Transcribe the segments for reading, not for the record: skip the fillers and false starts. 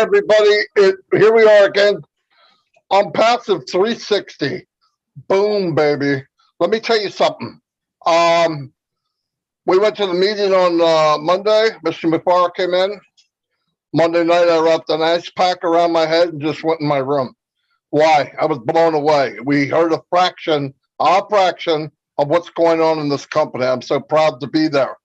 everybody. Here we are again on Passive 360. Boom, baby. Let me tell you something. We went to the meeting on Monday. Mr. McFarland came in. Monday night, I wrapped an ice pack around my head and just went in my room. Why? I was blown away. We heard a fraction of what's going on in this company. I'm so proud to be there.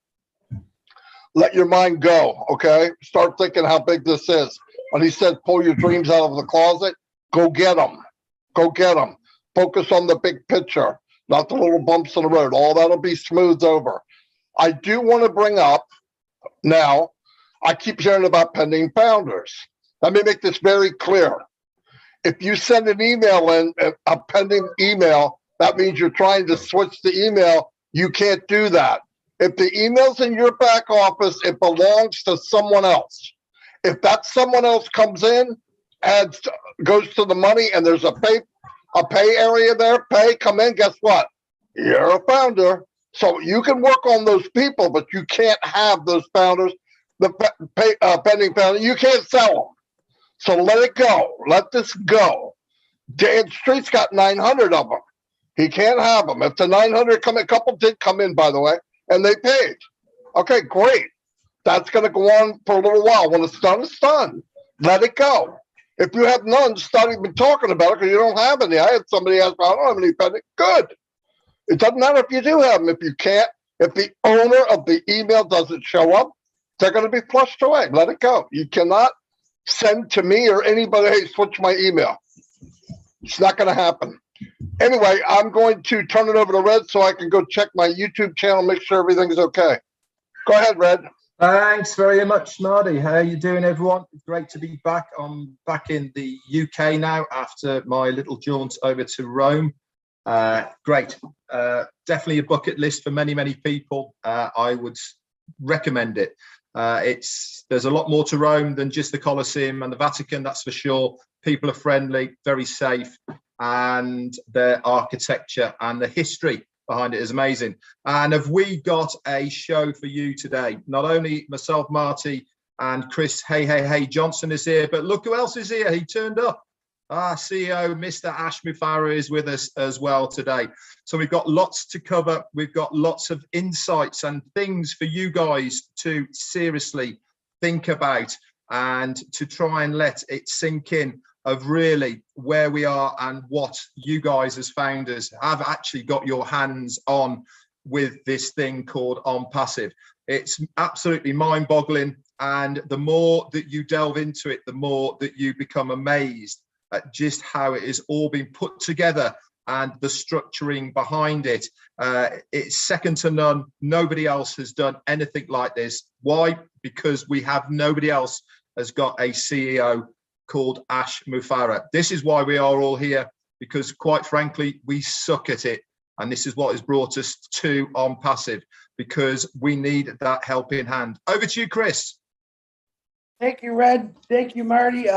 Let your mind go, okay? Start thinking how big this is. When he said, pull your dreams out of the closet, go get them. Go get them. Focus on the big picture, not the little bumps in the road. All that'll be smoothed over. I do want to bring up now, I keep hearing about pending founders. Let me make this very clear. If you send an email in, a pending email, that means you're trying to switch the email. You can't do that. If the email's in your back office, it belongs to someone else. If that someone else comes in, goes to the money, and there's a pay area there, come in, guess what? You're a founder. So you can work on those people, but you can't have those founders, the pending founder. You can't sell them. So let it go. Let this go. Dan Street's got 900 of them. He can't have them. If the 900 come, a couple did come in, by the way, and they paid. Okay, great. That's going to go on for a little while. When it's done, it's done. Let it go. If you have none, start even talking about it because you don't have any. I had somebody ask, I don't have any pending. Good. It doesn't matter if you do have them. If you can't, if the owner of the email doesn't show up, they're going to be flushed away. Let it go. You cannot send to me or anybody, hey, switch my email. It's not going to happen. Anyway, I'm going to turn it over to Red so I can go check my YouTube channel, make sure everything's okay. Go ahead, Red. Thanks very much, Marty. How are you doing, everyone? It's great to be back. I'm back in the UK now after my little jaunt over to Rome. Great. Definitely a bucket list for many, many people. I would recommend it. There's a lot more to Rome than just the Colosseum and the Vatican, that's for sure. People are friendly, very safe, and their architecture and the history behind it is amazing. And have we got a show for you today? Not only myself, Marty, and Chris Hey Johnson is here, but look who else is here. He turned up. Our CEO, Mr. Ash Mufareh, is with us as well today. So we've got lots to cover. We've got lots of insights and things for you guys to seriously think about and to try and let it sink in of really where we are and what you guys as founders have actually got your hands on with this thing called On Passive. It's absolutely mind-boggling. And the more that you delve into it, the more that you become amazed at just how it is all being put together and the structuring behind it. It's second to none. Nobody else has done anything like this. Why? Because we have nobody else has got a CEO called Ash Mufareh. This is why we are all here, because quite frankly, we suck at it. And this is what has brought us to On Passive, because we need that helping hand. Over to you, Chris. Thank you, Red. Thank you, Marty.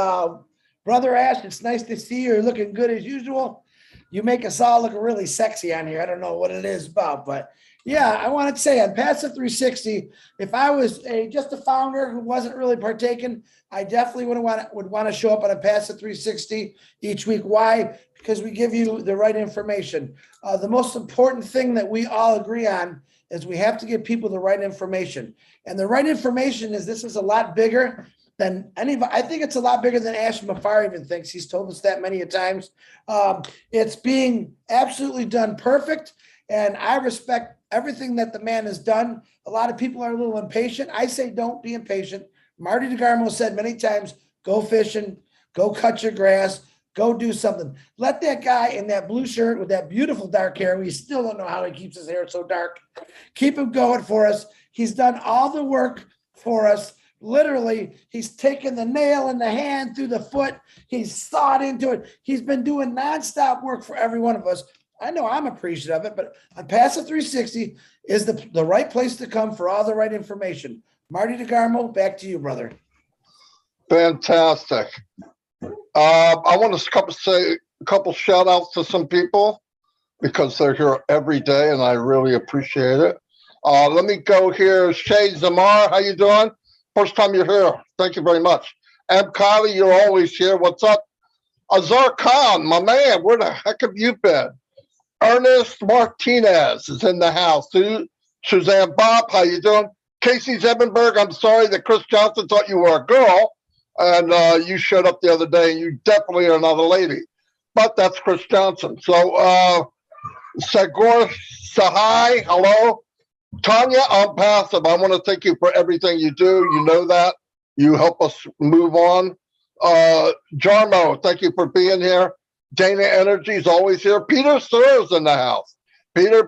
Brother Ash, it's nice to see you. You're looking good as usual. You make us all look really sexy on here. I don't know what it is about, but yeah, I wanted to say on Passive 360, if I was just a founder who wasn't really partaking, I definitely would want to show up on a Passive 360 each week. Why? Because we give you the right information. The most important thing that we all agree on is we have to give people the right information. And the right information is this is a lot bigger than anybody. I think it's a lot bigger than Ash Mufareh even thinks. He's told us that many a times. It's being absolutely done perfect. And I respect everything that the man has done. A lot of people are a little impatient. I say don't be impatient. Marty DeGarmo said many times, go fishing, go cut your grass, go do something. Let that guy in that blue shirt with that beautiful dark hair, we still don't know how he keeps his hair so dark, keep him going for us. He's done all the work for us. Literally, he's taken the nail in the hand through the foot. He's sawed into it. He's been doing nonstop work for every one of us. I know I'm appreciative of it, but on Passive 360 is the right place to come for all the right information. Marty DeGarmo, back to you, brother. Fantastic. I want to say a couple shout outs to some people because they're here every day and I really appreciate it. Let me go here. Shay Zamar, how you doing? First time you're here. Thank you very much. M. Kylie, you're always here. What's up? Azar Khan, my man, where the heck have you been? Ernest Martinez is in the house. Suzanne Bob, how you doing? Casey Zebenberg, I'm sorry that Chris Johnson thought you were a girl, and you showed up the other day, and you definitely are not a lady. But that's Chris Johnson. So, Sagor Sahai, hello. Tanya, I'm passive. I want to thank you for everything you do. You know that. You help us move on. Jarmo, thank you for being here. Dana Energy is always here. Peter Sir's in the house. Peter.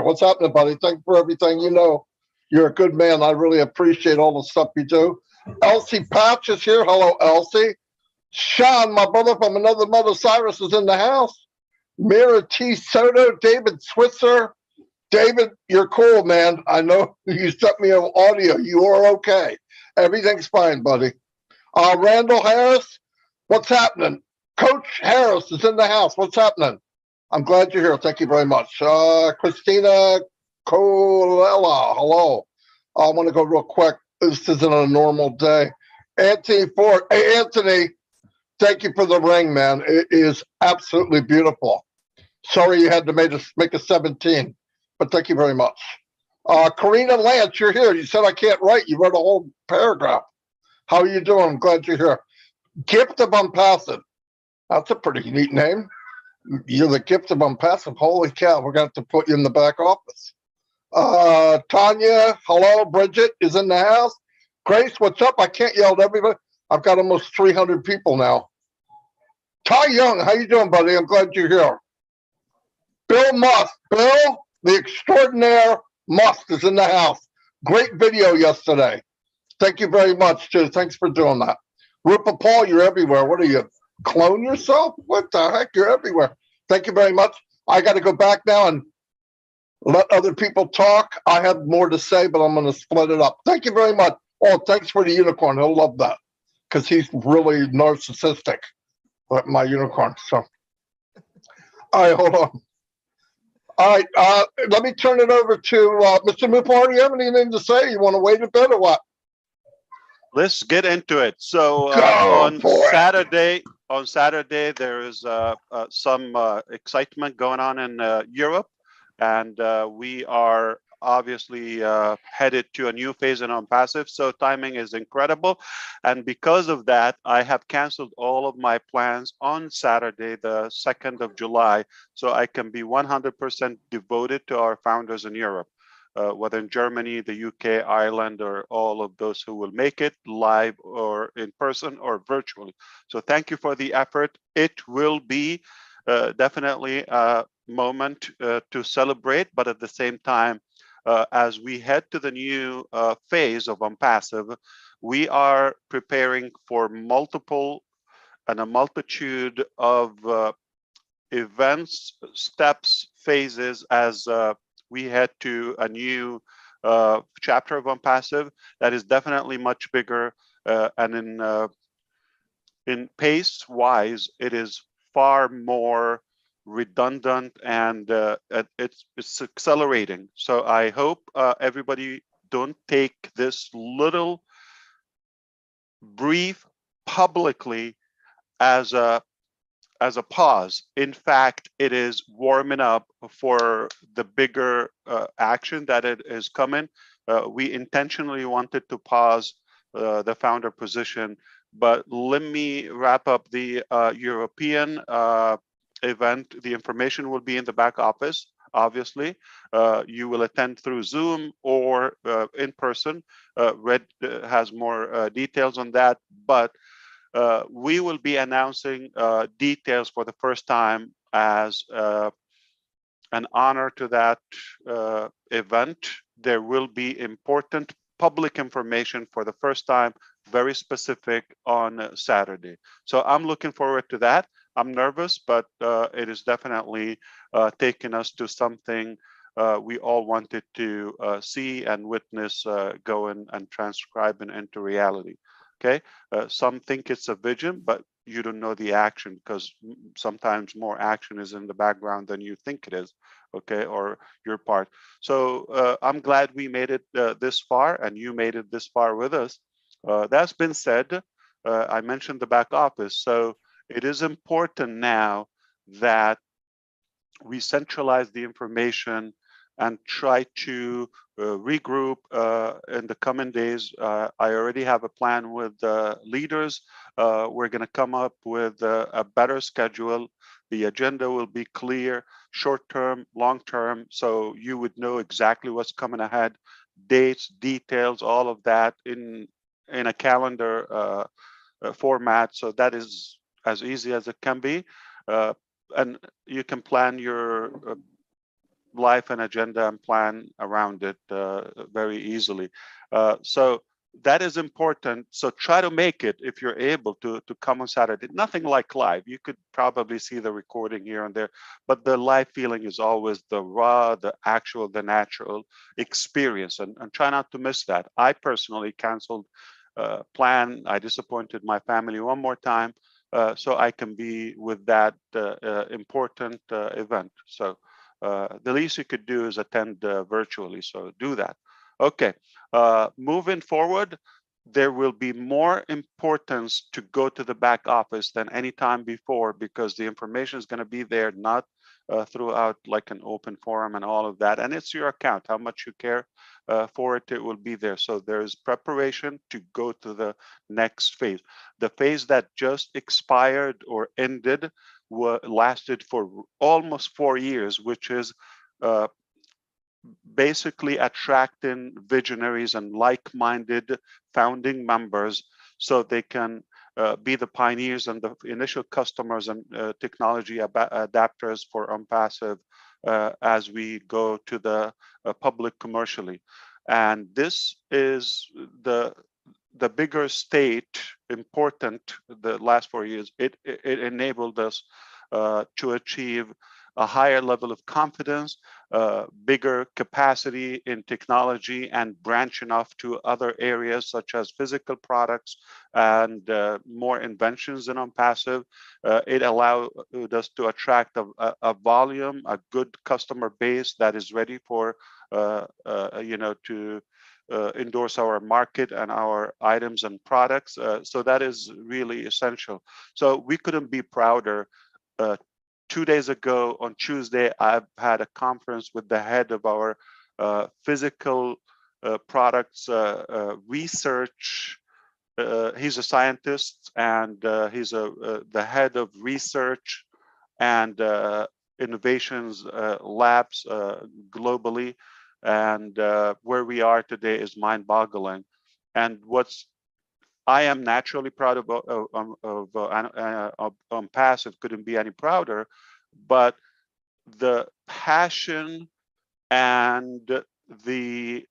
What's happening, buddy? Thank you for everything you know. You're a good man. I really appreciate all the stuff you do. Elsie Patch is here. Hello, Elsie. Sean, my brother from another mother, Cyrus, is in the house. Mira T. Soto, David Switzer. David, you're cool, man. I know you sent me an audio. You are okay. Everything's fine, buddy. Randall Harris, what's happening? Coach Harris is in the house. What's happening? I'm glad you're here. Thank you very much. Christina Colella, hello. I want to go real quick. This isn't a normal day. Anthony Ford. Hey, Anthony, thank you for the ring, man. It is absolutely beautiful. Sorry you had to make a 17, but thank you very much. Karina Lance, you're here. You said I can't write. You wrote a whole paragraph. How are you doing? I'm glad you're here. Gift of Unpassive. That's a pretty neat name. You're the gift of Unpassive. Holy cow, we're going to have to put you in the back office. Tanya, hello. Bridget is in the house. Grace, what's up? I can't yell at everybody. I've got almost 300 people now. Ty Young, how you doing, buddy? I'm glad you're here. Bill Musk. Bill, the extraordinaire Musk is in the house. Great video yesterday. Thank you very much, too. Thanks for doing that. Rupa Paul, you're everywhere. What are you, clone yourself? What the heck? You're everywhere. Thank you very much. I got to go back now and let other people talk. I have more to say, but I'm going to split it up. Thank you very much. Oh, thanks for the unicorn. He'll love that because he's really narcissistic, like my unicorn. So, all right, hold on. All right, let me turn it over to Mr. Mupar. Do you have anything to say? You want to wait a bit or what? Let's get into it. So on Saturday, there is some excitement going on in Europe, and we are obviously headed to a new phase in Unpassive. So timing is incredible, and because of that, I have canceled all of my plans on Saturday, the 2nd of July, so I can be 100% devoted to our founders in Europe. Whether in Germany, the UK, Ireland, or all of those who will make it live or in person or virtually. So thank you for the effort. It will be definitely a moment to celebrate, but at the same time, as we head to the new phase of Unpassive, we are preparing for multiple and a multitude of events, steps, phases as we head to a new chapter of Unpassive that is definitely much bigger, and in pace wise, it is far more redundant, and it's accelerating. So I hope everybody don't take this little brief publicly as a pause. In fact, it is warming up for the bigger action that it is coming. We intentionally wanted to pause the founder position, but let me wrap up the European event. The information will be in the back office. Obviously, you will attend through Zoom or in person. Red has more details on that, but we will be announcing details for the first time as an honor to that event. There will be important public information for the first time, very specific on Saturday. So I'm looking forward to that. I'm nervous, but it is definitely taking us to something we all wanted to see and witness going and transcribing into reality. Okay, some think it's a vision, but you don't know the action because sometimes more action is in the background than you think it is. Okay, or your part. So I'm glad we made it this far, and you made it this far with us. That's been said. I mentioned the back office. So it is important now that we centralize the information and try to regroup in the coming days. I already have a plan with leaders. We're going to come up with a better schedule. The agenda will be clear, short term, long term, so you would know exactly what's coming ahead, dates, details, all of that in a calendar format. So that is as easy as it can be. And you can plan your life and agenda and plan around it very easily. So that is important. So try to make it, if you're able to come on Saturday. Nothing like live. You could probably see the recording here and there, but the live feeling is always the raw, the actual, the natural experience. And try not to miss that. I personally canceled plan. I disappointed my family one more time. So I can be with that important event. So the least you could do is attend virtually. So do that. Okay. Moving forward, there will be more importance to go to the back office than any time before, because the information is going to be there, not throughout like an open forum and all of that. And it's your account, how much you care for it, it will be there. So there's preparation to go to the next phase. The phase that just expired or ended lasted for almost 4 years, which is basically attracting visionaries and like-minded founding members so they can be the pioneers and the initial customers and technology adapters for OnPassive as we go to the public commercially. And this is the bigger state important. The last 4 years, it enabled us to achieve a higher level of confidence, bigger capacity in technology, and branching off to other areas such as physical products and more inventions in OnPassive. It allowed us to attract a volume, a good customer base that is ready for to endorse our market and our items and products. So that is really essential. So we couldn't be prouder. 2 days ago on Tuesday, I've had a conference with the head of our physical products research. He's a scientist, and he's the head of research and innovations labs globally. And where we are today is mind-boggling. And I am naturally proud of OnPassive, couldn't be any prouder, but the passion and the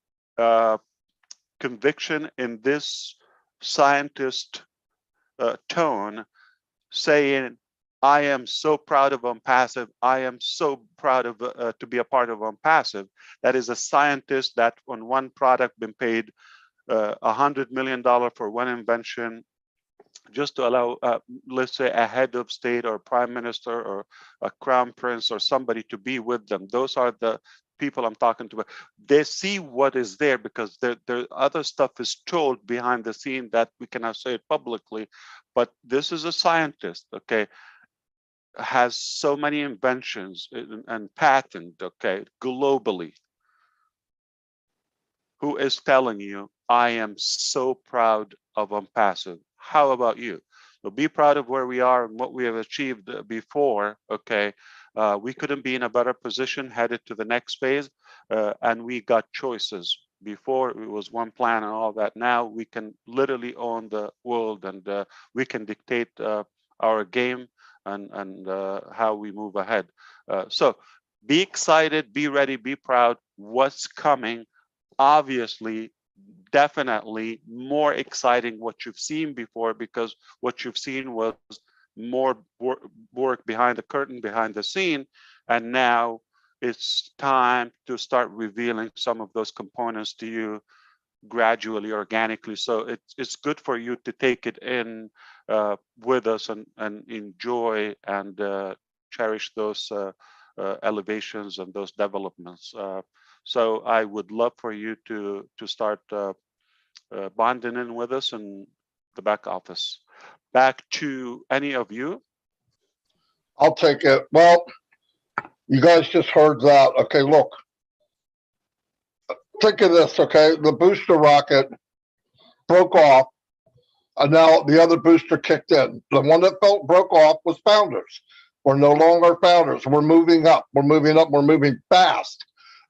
conviction in this scientist tone, saying, I am so proud of OnPassive. I am so proud of to be a part of OnPassive. That is a scientist that on one product been paid $100 million for one invention, just to allow, let's say, a head of state or prime minister or a crown prince or somebody to be with them. Those are the people I'm talking to. They see what is there, because there other stuff is told behind the scene that we cannot say it publicly. But this is a scientist, okay, has so many inventions and patents, okay, globally, who is telling you, I am so proud of OnPassive. How about you? So be proud of where we are and what we have achieved before, okay? We couldn't be in a better position headed to the next phase, and we got choices. Before it was one plan and all that. Now we can literally own the world, and we can dictate our game and how we move ahead. So be excited, be ready, be proud. What's coming? Obviously, definitely more exciting what you've seen before, because what you've seen was more work behind the curtain, behind the scene, and now it's time to start revealing some of those components to you gradually, organically. So it's good for you to take it in with us and enjoy and cherish those elevations and those developments. So I would love for you to start bonding in with us in the back office. back to any of you. I'll take it. Well, you guys just heard that. Okay, look. Think of this, okay? The booster rocket broke off, and now the other booster kicked in. The one that broke off was Founders. We're no longer Founders. We're moving up. We're moving up. We're moving fast.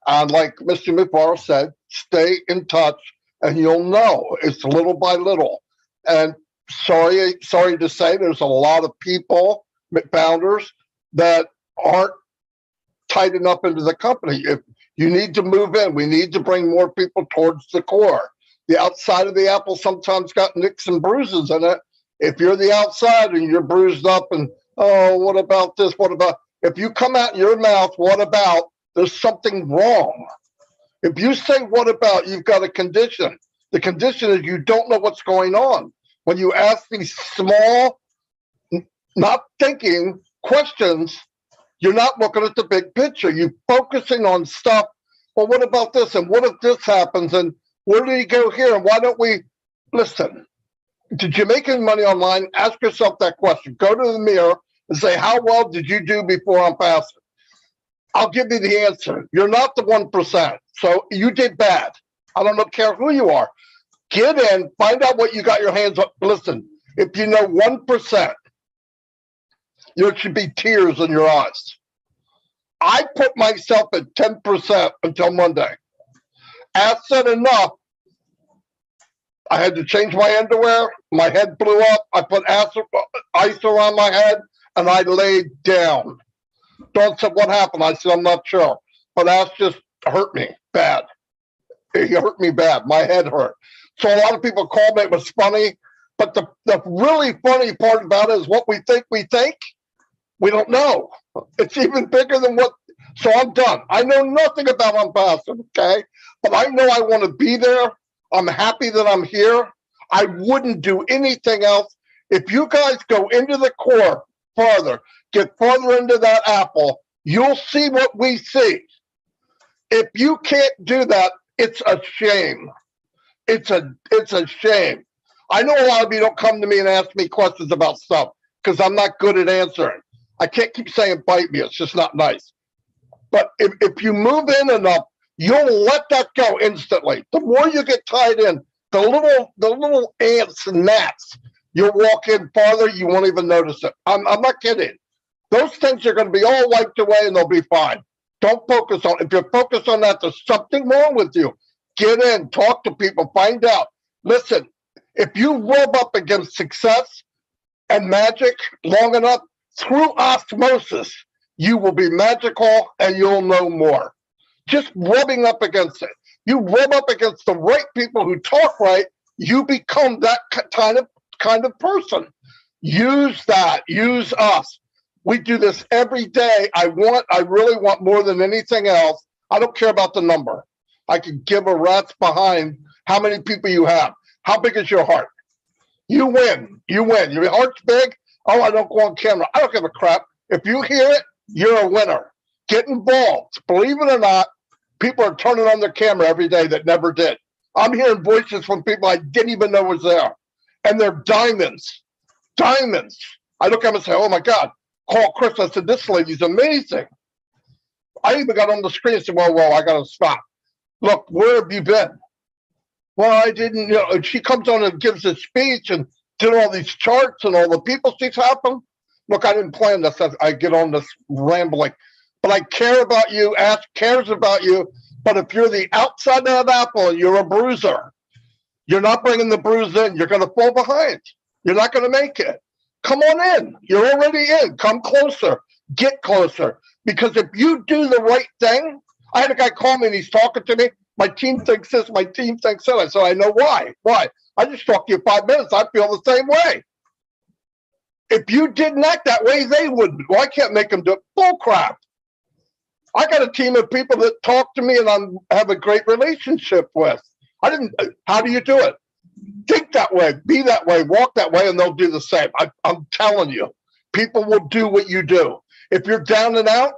And like Mr. Mufaro said, stay in touch, and you'll know. It's little by little. And sorry to say, there's a lot of people, Founders, that aren't tight enough into the company. If you need to move in, we need to bring more people towards the core. The outside of the apple sometimes got nicks and bruises in it. If you're the outside and you're bruised up and, oh, what about this? What about, if you come out your mouth, what about, there's something wrong. If you say, what about, you've got a condition. The condition is you don't know what's going on. When you ask these small, not thinking questions, you're not looking at the big picture. You're focusing on stuff. Well, what about this? And what if this happens? And where did he go here? And why don't we listen? Did you make any money online? Ask yourself that question. Go to the mirror and say, how well did you do before I'm passing? I'll give you the answer. You're not the 1%. So you did bad. I don't care who you are. Get in, find out what you got your hands on. Listen, if you know 1%, there should be tears in your eyes. I put myself at 10% until Monday. As said enough, I had to change my underwear. My head blew up. I put ice around my head, and I laid down. Dawn said, what happened? I said, I'm not sure. But Ash just hurt me bad. He hurt me bad. My head hurt. So a lot of people called me. It was funny. But the really funny part about it is what we think. We don't know. It's even bigger than what. So I'm done. I know nothing about Unpassive, okay? But I know I want to be there. I'm happy that I'm here. I wouldn't do anything else. If you guys go into the core farther, get farther into that apple, you'll see what we see. If you can't do that, it's a shame. It's a shame. I know a lot of you don't come to me and ask me questions about stuff because I'm not good at answering. I can't keep saying bite me. It's just not nice. But if you move in enough, you'll let that go instantly. The more you get tied in, the little ants and gnats, you'll walk in farther, you won't even notice it. I'm not kidding. Those things are going to be all wiped away and they'll be fine. Don't focus on, if you're focused on that, there's something wrong with you. Get in, talk to people, find out. Listen, if you rub up against success and magic long enough, through osmosis, you will be magical and you'll know more. Just rubbing up against it. You rub up against the right people who talk right, you become that kind of person. Use that. Use us. We do this every day. I really want more than anything else. I don't care about the number. I could give a rat's behind how many people you have. How big is your heart? You win. You win. Your heart's big. Oh, I don't go on camera. I don't give a crap. If you hear it, you're a winner. Get involved. Believe it or not, people are turning on their camera every day that never did. I'm hearing voices from people I didn't even know was there. And they're diamonds. Diamonds. I look at them and say, oh my God, call Chris. I said, this lady's amazing. I even got on the screen and said, whoa, I got to stop. Look, where have you been? Well, I didn't, she comes on and gives a speech and did all these charts and all the people she's helping. Look, I didn't plan this. I get on this rambling. But I care about you. Ash cares about you. But if you're the outside of that apple and you're a bruiser, you're not bringing the bruise in. You're going to fall behind. You're not going to make it. Come on in. You're already in. Come closer. Get closer. Because if you do the right thing, I had a guy call me and he's talking to me. My team thinks this. My team thinks that. I said, I know why. Why? I just talked to you 5 minutes. I feel the same way. If you didn't act that way, they wouldn't. Well, I can't make them do it. Bull crap. I got a team of people that talk to me and I have a great relationship with. How do you do it? Think that way, be that way, walk that way, and they'll do the same. I'm telling you, people will do what you do. If you're down and out,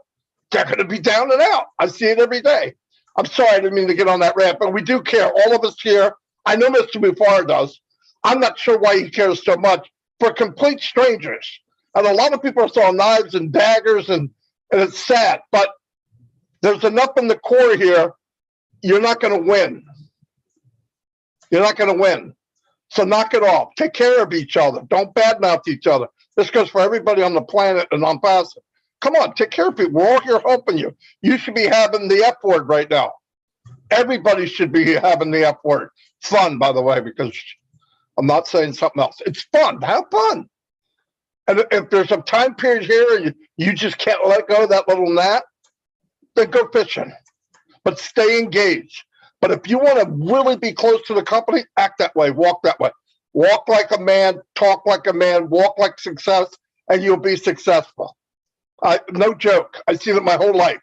they're going to be down and out. I see it every day. I'm sorry, I didn't mean to get on that rant, but we do care. All of us here. I know Mr. Mufaro does. I'm not sure why he cares so much. for complete strangers. And a lot of people are throwing knives and daggers, and it's sad, but there's enough in the core here. You're not going to win. You're not going to win. So knock it off. Take care of each other. Don't badmouth each other. This goes for everybody on the planet and on passive. Come on, take care of people. We're all here helping you. You should be having the F word right now. Everybody should be having the F word. Fun, by the way, because I'm not saying something else. It's fun. Have fun. And if there's a time period here and you just can't let go of that little gnat, then go fishing. But stay engaged. But if you want to really be close to the company, act that way, walk that way. Walk like a man, talk like a man, walk like success, and you'll be successful. No joke. I see that my whole life.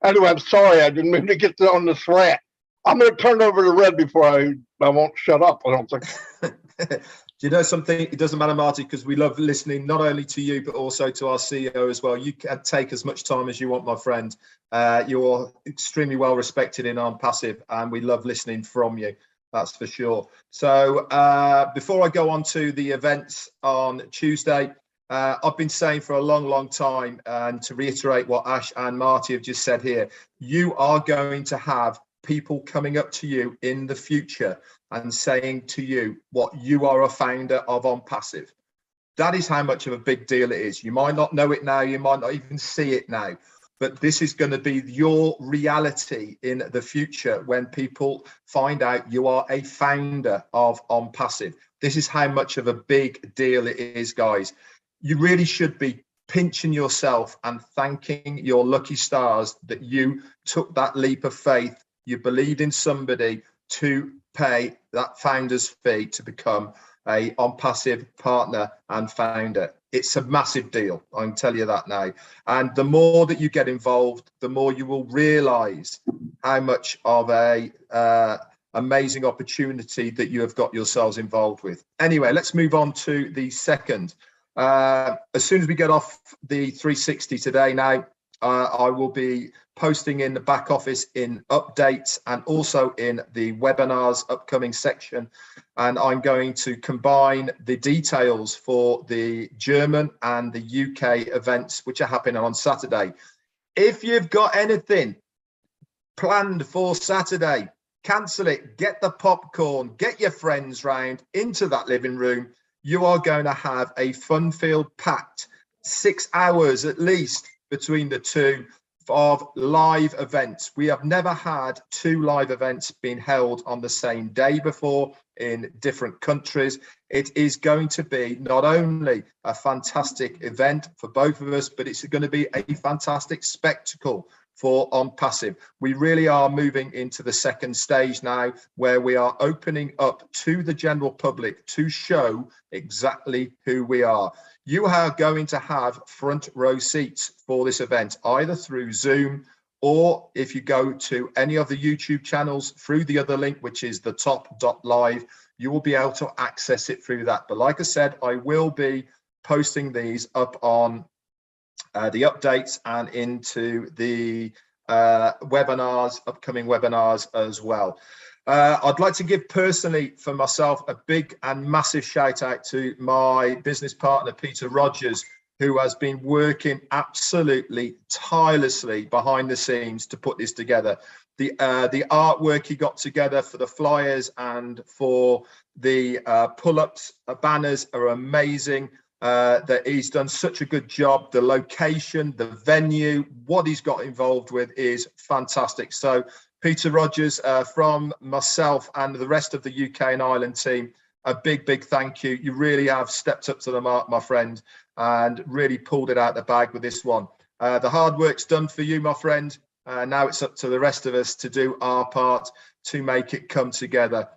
Anyway, I'm sorry. I didn't mean to get on this rant. I'm going to turn over to Red before I won't shut up, I don't think. Do you know something? It doesn't matter, Marty, because we love listening not only to you, but also to our CEO as well. You can take as much time as you want, my friend. You're extremely well respected in On Passive, and we love listening from you. That's for sure. So before I go on to the events on Tuesday, I've been saying for a long, long time, and to reiterate what Ash and Marty have just said here, you are going to have people coming up to you in the future and saying to you what you are a founder of On Passive. That is how much of a big deal it is. You might not know it now, you might not even see it now, but this is going to be your reality in the future when people find out you are a founder of On Passive. This is how much of a big deal it is, guys. You really should be pinching yourself and thanking your lucky stars that you took that leap of faith. You believed in somebody to pay that founder's fee to become a On Passive partner and founder. It's a massive deal, I can tell you that now. And the more that you get involved, the more you will realize how much of a amazing opportunity that you have got yourselves involved with. Anyway, let's move on to the second. As soon as we get off the 360 today now, I will be posting in the back office in updates and also in the webinars upcoming section. And I'm going to combine the details for the German and the UK events, which are happening on Saturday. If you've got anything planned for Saturday, cancel it, get the popcorn, get your friends round into that living room. You are going to have a fun-filled packed 6 hours at least between the two of live events. We have never had two live events being held on the same day before in different countries. It is going to be not only a fantastic event for both of us, but it's going to be a fantastic spectacle for On Passive. We really are moving into the second stage now, where we are opening up to the general public to show exactly who we are. You are going to have front row seats for this event, either through Zoom, or if you go to any of the YouTube channels through the other link, which is the top.live, you will be able to access it through that. But like I said, I will be posting these up on the updates and into the webinars, upcoming webinars as well. I'd like to give personally for myself a big and massive shout out to my business partner, Peter Rogers, who has been working absolutely tirelessly behind the scenes to put this together. The artwork he got together for the flyers and for the pull-ups banners are amazing. That he's done such a good job. The location, the venue, what he's got involved with is fantastic. So Peter Rogers, from myself and the rest of the UK and Ireland team, a big, big thank you. You really have stepped up to the mark, my friend, and really pulled it out the bag with this one. The hard work's done for you, my friend. Now it's up to the rest of us to do our part to make it come together,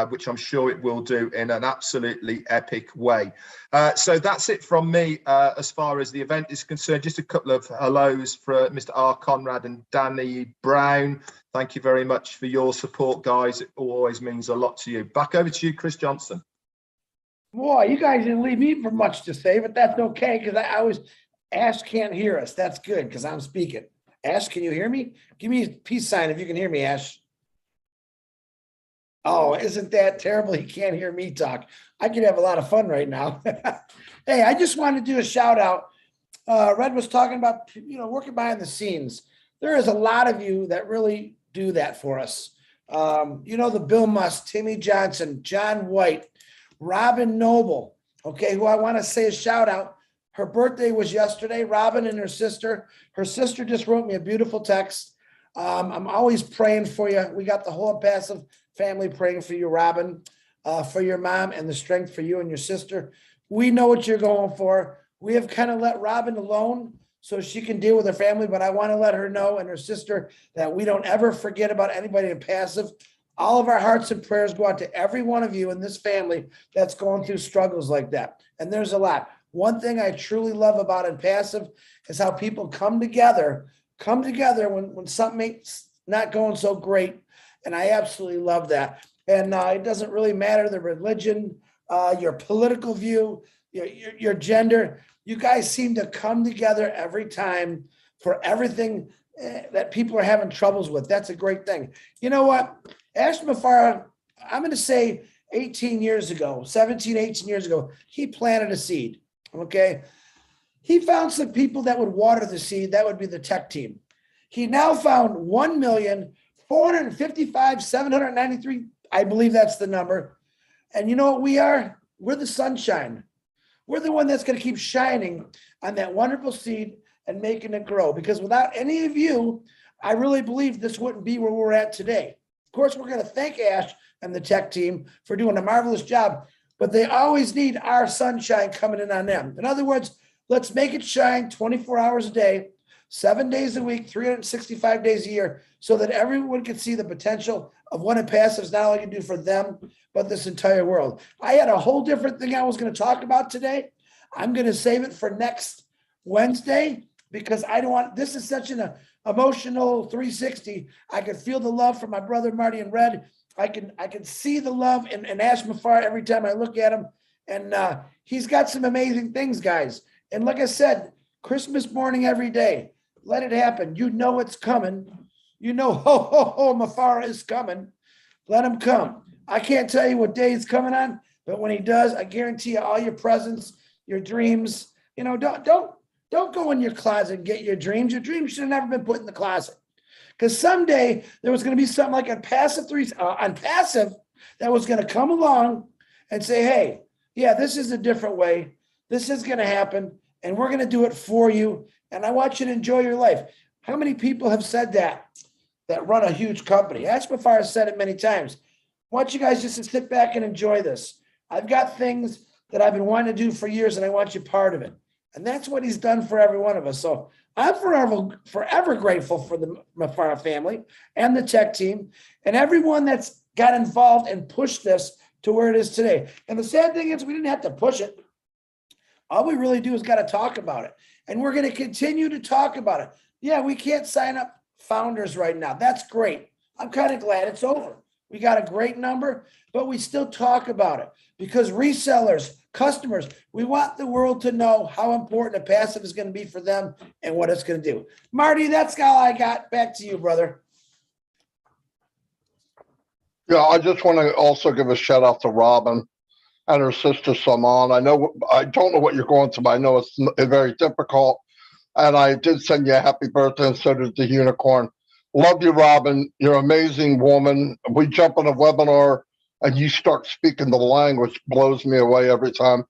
which I'm sure it will do in an absolutely epic way. So that's it from me as far as the event is concerned. Just a couple of hellos for Mr. R. Conrad and Danny Brown. Thank you very much for your support, guys. It always means a lot to you. Back over to you, Chris Johnson. Boy, you guys didn't leave me for much to say, but that's okay, because I was, Ash can't hear us. That's good, because I'm speaking. Ash, can you hear me? Give me a peace sign if you can hear me, Ash. Oh, isn't that terrible? He can't hear me talk. I could have a lot of fun right now. Hey, I just wanted to do a shout out. Red was talking about, working behind the scenes. There is a lot of you that really do that for us. The Bill Musk, Timmy Johnson, John White, Robin Noble, okay, who I want to say a shout out. Her birthday was yesterday, Robin and her sister. Her sister just wrote me a beautiful text. I'm always praying for you. We got the whole Passive family praying for you, Robin, for your mom and the strength for you and your sister. We know what you're going for. We have kind of let Robin alone so she can deal with her family, but I want to let her know and her sister that we don't ever forget about anybody in Passive. All of our hearts and prayers go out to every one of you in this family that's going through struggles like that. And there's a lot. One thing I truly love about in Passive is how people come together when something's not going so great. And I absolutely love that. And it doesn't really matter the religion, your political view, your gender. You guys seem to come together every time for everything that people are having troubles with. That's a great thing. You know what? Ashton Mafara, I'm going to say 18 years ago, 17, 18 years ago, he planted a seed. Okay. He found some people that would water the seed. That would be the tech team. He now found 1,455,793. I believe that's the number. And you know what we are? We're the sunshine. We're the one that's going to keep shining on that wonderful seed and making it grow. Because without any of you, I really believe this wouldn't be where we're at today. Of course, we're going to thank Ash and the tech team for doing a marvelous job, but they always need our sunshine coming in on them. In other words, let's make it shine 24 hours a day, 7 days a week, 365 days a year, so that everyone can see the potential of what a Passive is not only going to do for them, but this entire world. I had a whole different thing I was going to talk about today. I'm going to save it for next Wednesday because I don't want, this is such an emotional 360. I could feel the love from my brother, Marty and Red. I can see the love in Ash Mafar every time I look at him. And he's got some amazing things, guys. And like I said, Christmas morning every day, let it happen. You know it's coming. You know, ho, ho, ho, Mafara is coming. Let him come. I can't tell you what day he's coming on, but when he does, I guarantee you all your presents, your dreams, don't go in your closet and get your dreams. Your dreams should have never been put in the closet. Because someday there was going to be something like on Passive that was going to come along and say, hey, yeah, this is a different way. This is going to happen, and we're going to do it for you. And I want you to enjoy your life. How many people have said that run a huge company? Ash Mafar has said it many times. I want you guys just to sit back and enjoy this. I've got things that I've been wanting to do for years, and I want you part of it. And that's what he's done for every one of us. So I'm forever grateful for the Mafara family and the tech team and everyone that's got involved and pushed this to where it is today. And the sad thing is we didn't have to push it. All we really do is got to talk about it. And we're going to continue to talk about it. Yeah, we can't sign up founders right now. That's great. I'm kind of glad it's over. We got a great number, but we still talk about it because resellers, customers, we want the world to know how important a Passive is going to be for them and what it's going to do. Marty, that's all I got. Back to you, brother. Yeah, I just want to also give a shout out to Robin and her sister Saman. I don't know what you're going through, but I know it's very difficult. And I did send you a happy birthday, and so did the unicorn. Love you, Robin. You're an amazing woman. We jump on a webinar and you start speaking the language, blows me away every time.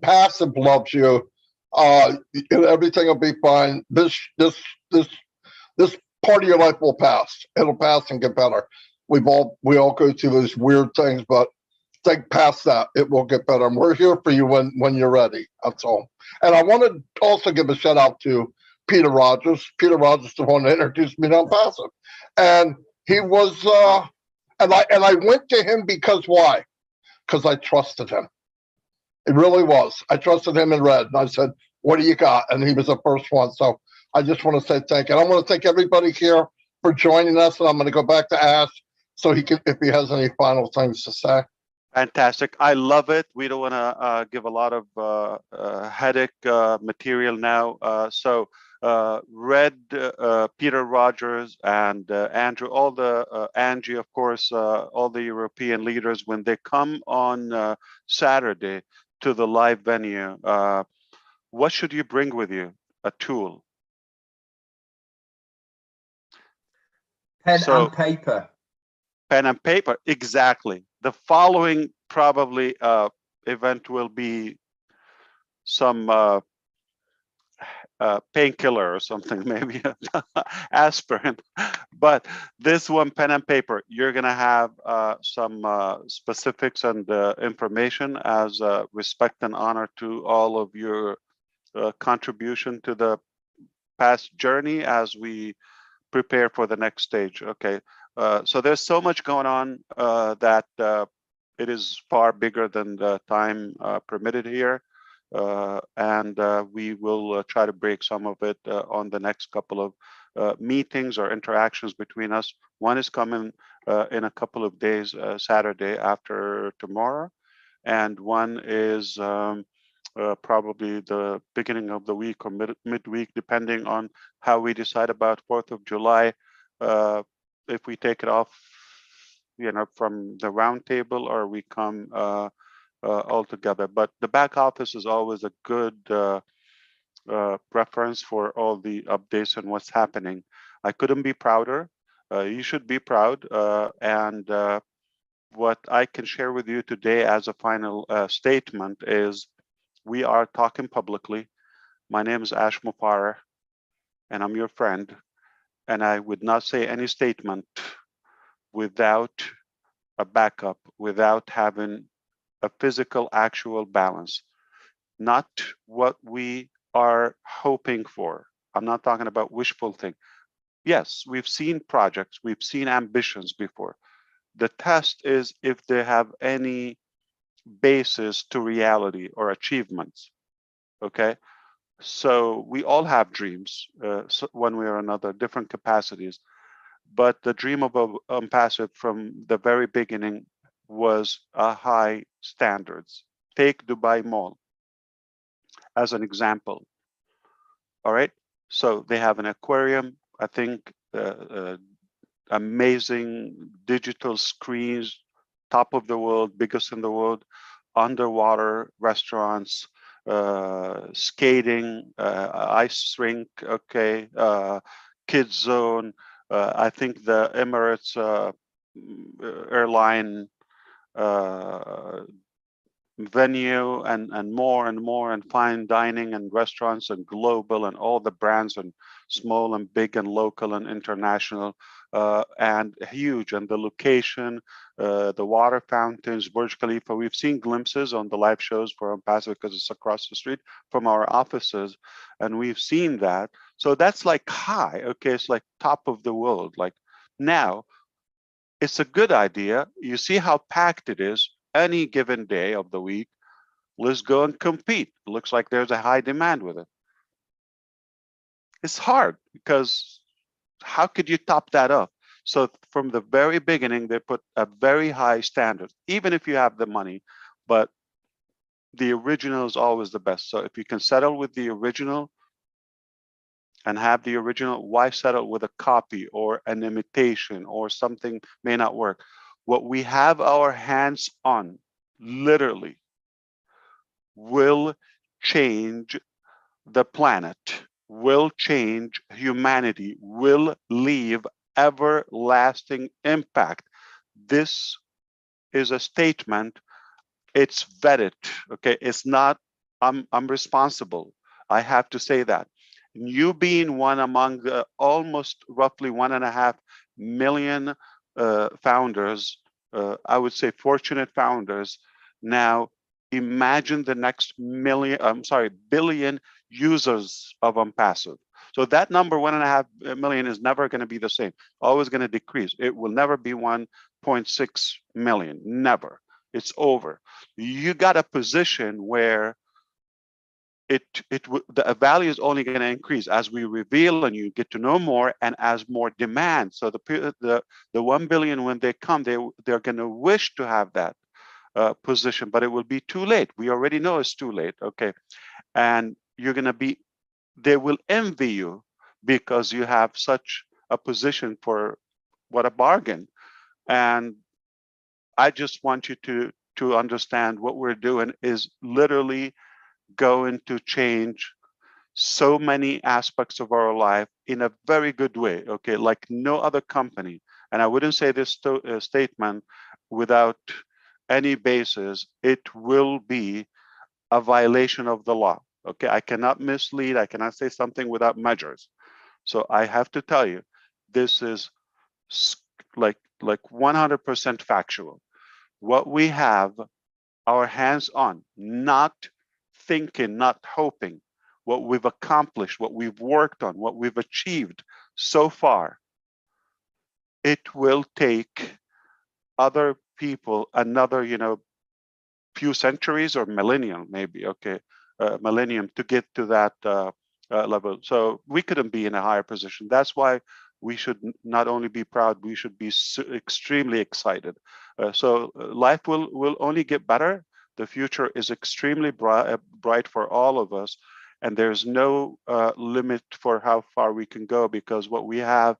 Passive loves you. Everything will be fine. This part of your life will pass. It'll pass and get better. We all go through those weird things, but think past that. It will get better. And we're here for you when you're ready. That's all. And I want to also give a shout out to Peter Rogers. Peter Rogers is the one that introduced me to Passive. And he was and I went to him because why? Because I trusted him. It really was. I trusted him and Red. And I said, what do you got? And he was the first one. So I just want to say thank you. And I want to thank everybody here for joining us. And I'm going to go back to Ash so he can, if he has any final things to say. Fantastic. I love it. We don't want to give a lot of headache material now. So Red, Peter Rogers, and Andrew, all the Angie, of course, all the European leaders, when they come on Saturday to the live venue, what should you bring with you? A tool. Pen So, and paper. Pen and paper, exactly. The following probably event will be some painkiller or something, maybe aspirin. But this one, pen and paper, you're going to have some specifics and information as respect and honor to all of your contribution to the past journey as we prepare for the next stage. Okay. So there's so much going on that it is far bigger than the time permitted here. And we will try to break some of it on the next couple of meetings or interactions between us. One is coming in a couple of days, Saturday after tomorrow, and one is probably the beginning of the week or midweek, depending on how we decide about 4th of July. If we take it off, from the round table, or we come all together. But the back office is always a good reference for all the updates and what's happening. I couldn't be prouder. You should be proud. And what I can share with you today as a final statement is we are talking publicly. My name is Ash Mufareh, and I'm your friend. And I would not say any statement without a backup, without having a physical, actual balance, not what we are hoping for. I'm not talking about wishful thinking. Yes, we've seen projects, we've seen ambitions before. The test is if they have any basis to reality or achievements. Okay, so we all have dreams, one way or another, different capacities. But the dream of OWinners from the very beginning was a high standards. Take Dubai Mall as an example. All right, so they have an aquarium. I think amazing digital screens, top of the world, biggest in the world, underwater restaurants, skating, ice rink, okay, kids zone. I think the Emirates airline venue and more and fine dining and restaurants and global and all the brands and small and big and local and international and huge, and the location, the water fountains, Burj Khalifa. We've seen glimpses on the live shows for OWinners because it's across the street from our offices, and we've seen that. So that's like high, okay, it's like top of the world. Like now it's a good idea. You see how packed it is any given day of the week. Let's go and compete. It looks like there's a high demand with it. It's hard because how could you top that up? So from the very beginning, they put a very high standard, even if you have the money, but the original is always the best. So if you can settle with the original and have the original, why settle with a copy or an imitation or something may not work? What we have our hands on, literally, will change the planet, will change humanity, will leave everlasting impact. This is a statement. It's vetted. Okay, it's not. I'm responsible. I have to say that. You being one among the almost roughly 1.5 million founders, I would say fortunate founders. Now imagine the next billion users of OWinners. So that number 1.5 million is never going to be the same. Always going to decrease. It will never be 1.6 million. Never. It's over. You got a position where the value is only going to increase as we reveal and you get to know more, and as more demand. So the 1 billion, when they come, they're going to wish to have that position, but it will be too late. We already know it's too late. Okay, and you're going to be they will envy you because you have such a position. For what a bargain. And I just want you to understand what we're doing is literally going to change so many aspects of our life in a very good way, okay, like no other company. And I wouldn't say this statement without any basis. It will be a violation of the law, okay? I cannot mislead, I cannot say something without measures. So I have to tell you, this is like 100% factual. What we have our hands on, not thinking, not hoping, what we've accomplished, what we've worked on, what we've achieved so far, it will take other people another, few centuries or millennium, maybe, okay, millennium to get to that level. So we couldn't be in a higher position. That's why we should not only be proud, we should be extremely excited. So life will only get better. The future is extremely bright for all of us. And there's no limit for how far we can go, because what we have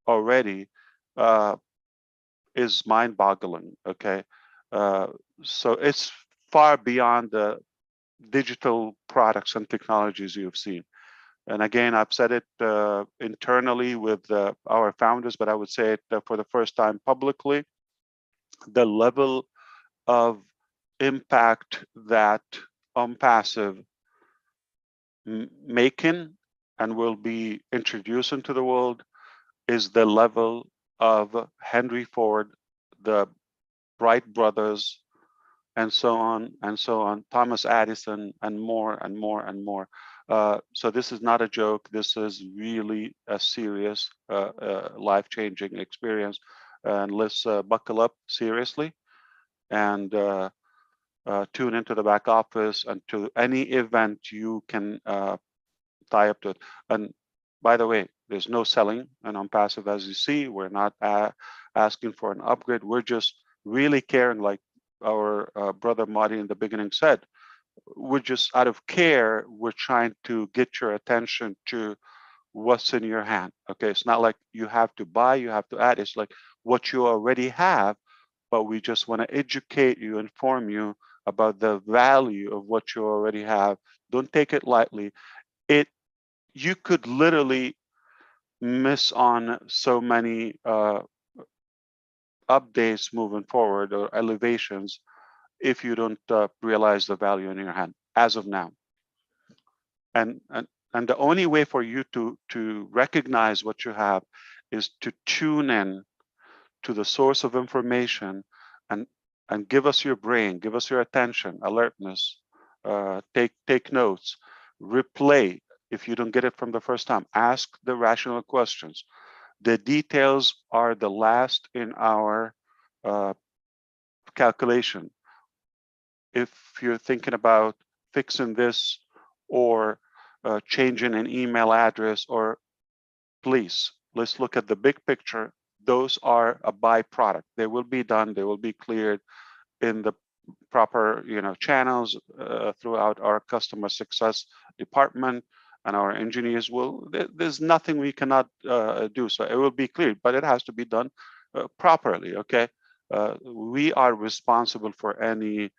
already is mind-boggling, okay? So it's far beyond the digital products and technologies you've seen. And again, I've said it internally with our founders, but I would say it for the first time publicly. The level of impact that OnPassive making and will be introducing to the world is the level of Henry Ford, the Wright brothers, and so on, Thomas Edison, and more and more and more. So this is not a joke. This is really a serious, life-changing experience. And let's buckle up seriously and tune into the back office and to any event you can tie up to it. And by the way, there's no selling and OnPassive, as you see. We're not asking for an upgrade. We're just really caring, like our brother Marty in the beginning said. We're just out of care, we're trying to get your attention to what's in your hand. Okay, it's not like you have to buy, you have to add. It's like what you already have, but we just want to educate you, inform you about the value of what you already have. Don't take it lightly. You could literally miss on so many updates moving forward, or elevations, if you don't realize the value in your hand as of now. And the only way for you to recognize what you have is to tune in to the source of information and give us your brain, give us your attention, alertness, take notes, replay. If you don't get it from the first time, ask the rational questions. The details are the last in our calculation. If you're thinking about fixing this or changing an email address, or please, let's look at the big picture. Those are a byproduct. They will be done. They will be cleared in the proper channels throughout our customer success department, and our engineers will. There's nothing we cannot do. So it will be cleared, but it has to be done properly. Okay, we are responsible for any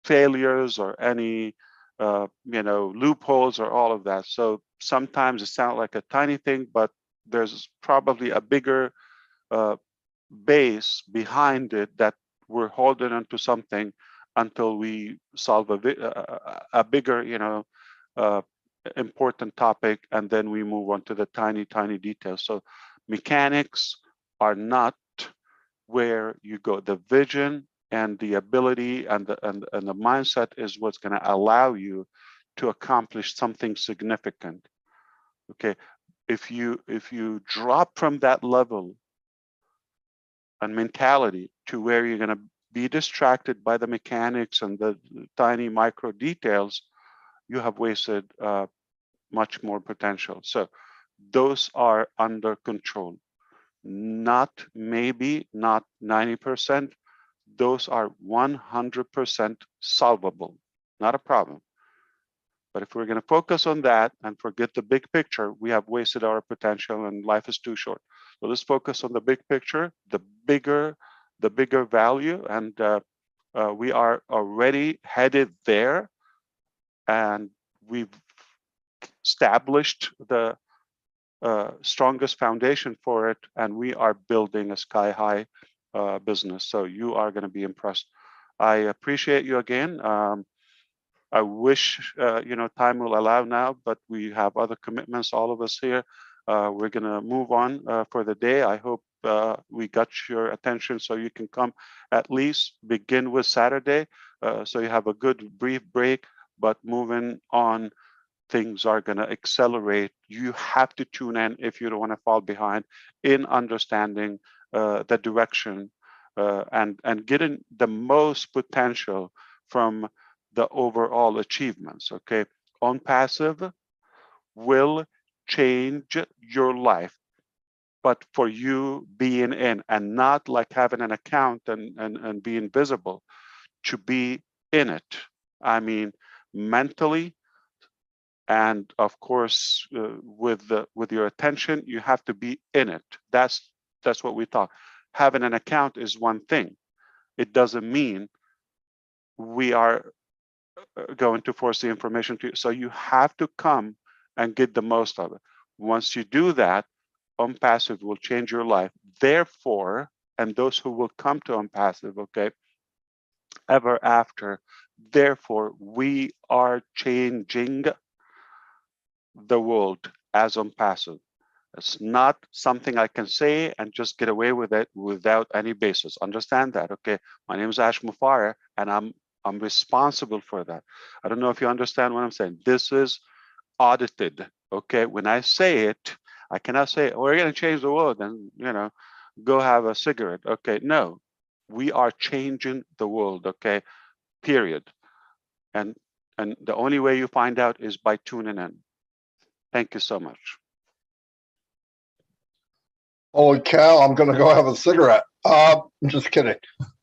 failures or any loopholes or all of that. So sometimes it sounds like a tiny thing, but there's probably a bigger base behind it that we're holding onto something until we solve a bigger important topic, and then we move on to the tiny details. So mechanics are not where you go. The vision and the ability and the mindset is what's going to allow you to accomplish something significant. Okay, if you drop from that level and mentality to where you're going to be distracted by the mechanics and the tiny micro details, you have wasted much more potential. So those are under control. Not maybe, not 90%. Those are 100% solvable, not a problem. But if we're going to focus on that and forget the big picture, we have wasted our potential and life is too short. So let's focus on the big picture, the bigger value, and we are already headed there, and we've established the strongest foundation for it, and we are building a sky-high business. So you are going to be impressed. I appreciate you again. I wish time will allow now, but we have other commitments, all of us here. We're going to move on for the day. I hope we got your attention so you can come at least begin with Saturday, so you have a good brief break. But moving on, things are going to accelerate. You have to tune in if you don't want to fall behind in understanding the direction and getting the most potential from the overall achievements. Okay, on passive will change your life, but for you being in, and not like having an account and being visible, to be in it. I mean, mentally, and of course with your attention, you have to be in it. That's what we thought. Having an account is one thing. It doesn't mean we are going to force the information to you. So you have to come and get the most of it. Once you do that, OwnPassive will change your life. Therefore, and those who will come to OwnPassive, okay, ever after, therefore, we are changing the world as OwnPassive. It's not something I can say and just get away with it without any basis. Understand that, okay? My name is Ash Mufareh, and I'm responsible for that. I don't know if you understand what I'm saying. This is audited, okay? When I say it, I cannot say, we're going to change the world and, go have a cigarette, okay? No, we are changing the world, okay? Period. And the only way you find out is by tuning in. Thank you so much. Holy cow, I'm going to go have a cigarette. I'm just kidding.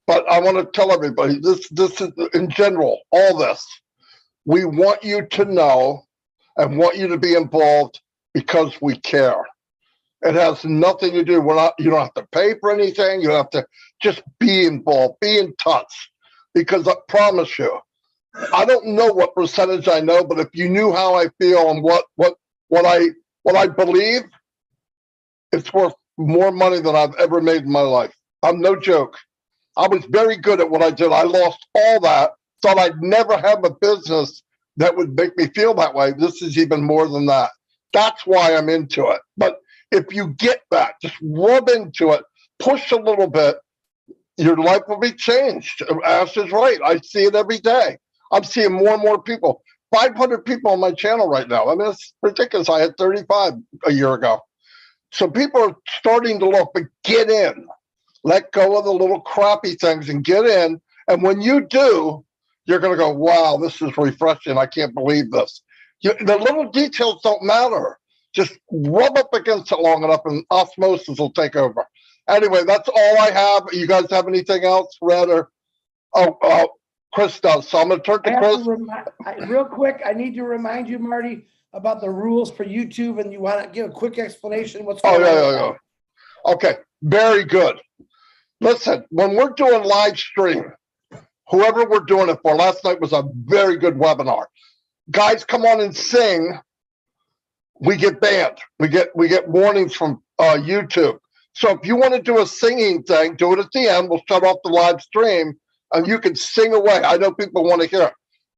But I want to tell everybody, this is, in general, all this, we want you to know and want you to be involved because we care. It has nothing to do, you don't have to pay for anything. You have to just be involved, be in touch. Because I promise you, I don't know what percentage I know, but if you knew how I feel and what I believe, it's worth more money than I've ever made in my life. I'm no joke. I was very good at what I did. I lost all that, thought I'd never have a business that would make me feel that way. This is even more than that. That's why I'm into it. But if you get that, just rub into it, push a little bit, your life will be changed. Ash is right. I see it every day. I'm seeing more and more people. 500 people on my channel right now. I mean, it's ridiculous. I had 35 a year ago. So people are starting to look, but get in. Let go of the little crappy things and get in. And when you do, you're going to go, wow, this is refreshing. I can't believe this. The little details don't matter. Just rub up against it long enough and osmosis will take over. Anyway, that's all I have. You guys have anything else, Red? Or Chris does. So I'm going to turn to Chris. Real quick, I need to remind you, Marty, about the rules for YouTube, and you want to give a quick explanation what's going on? Yeah. Okay, very good. Listen, when we're doing live stream, whoever we're doing it for, last night was a very good webinar. Guys come on and sing, we get banned. We get warnings from YouTube. So if you want to do a singing thing, do it at the end. We'll shut off the live stream and you can sing away. I know people want to hear it.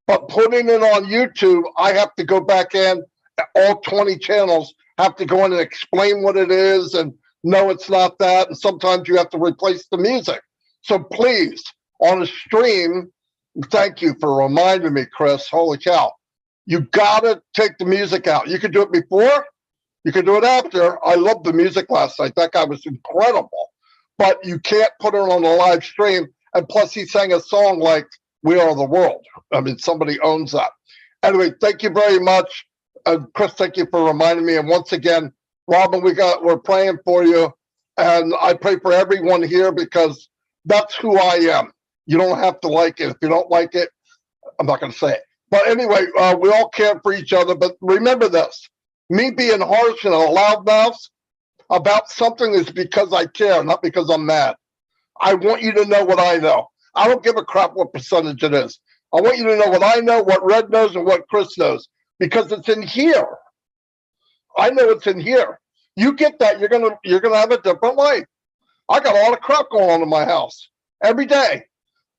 But putting it on YouTube, I have to go back in, all 20 channels, have to go in and explain what it is, and no, it's not that. And sometimes you have to replace the music. So please, on a stream, thank you for reminding me, Chris. Holy cow. You got to take the music out. You can do it before, you can do it after. I loved the music last night. That guy was incredible. But you can't put it on a live stream. And plus, he sang a song like We Are the World. I mean, somebody owns that. Anyway, thank you very much. Chris, thank you for reminding me. And once again, Robin, we're praying for you. And I pray for everyone here because that's who I am. You don't have to like it. If you don't like it, I'm not going to say it. But anyway, we all care for each other. But remember this, me being harsh and a loudmouth about something is because I care, not because I'm mad. I want you to know what I know. I don't give a crap what percentage it is. I want you to know what I know, what Red knows, and what Chris knows, because it's in here. I know it's in here. You get that, you're gonna have a different life. I got a lot of crap going on in my house every day,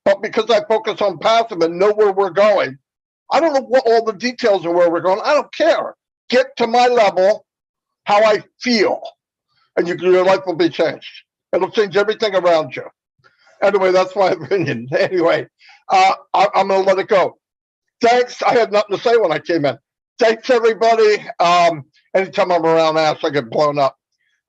but because I focus on passive and know where we're going, I don't know what all the details of where we're going. I don't care. Get to my level, how I feel, and your life will be changed. It'll change everything around you. Anyway, that's my opinion. Anyway, I'm going to let it go. Thanks. I had nothing to say when I came in. Thanks, everybody. Anytime I'm around Ash, I get blown up.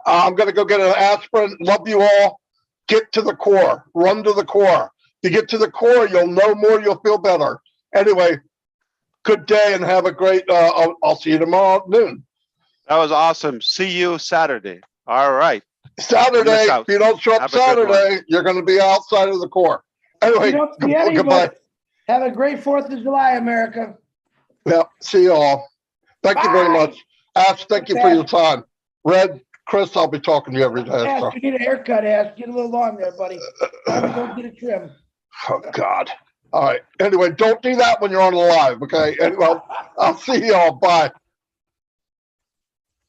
I'm going to go get an aspirin. Love you all. Get to the core. Run to the core. You get to the core, you'll know more, you'll feel better. Anyway, good day and have a great, I'll see you tomorrow at noon. That was awesome. See you Saturday. All right. Saturday, if you don't show up Saturday, you're going to be outside of the core. Anyway, You don't see anybody. Goodbye. Have a great 4th of July, America. Yeah, see you all. Thank you very much. Ash, thank you for your time. Red, Chris, I'll be talking to you every day. Ash, So. you need a haircut, Ash. Get a little long there, buddy. Probably don't get a trim. Oh, God. All right. Anyway, don't do that when you're on the live, okay? Anyway, I'll see you all. Bye.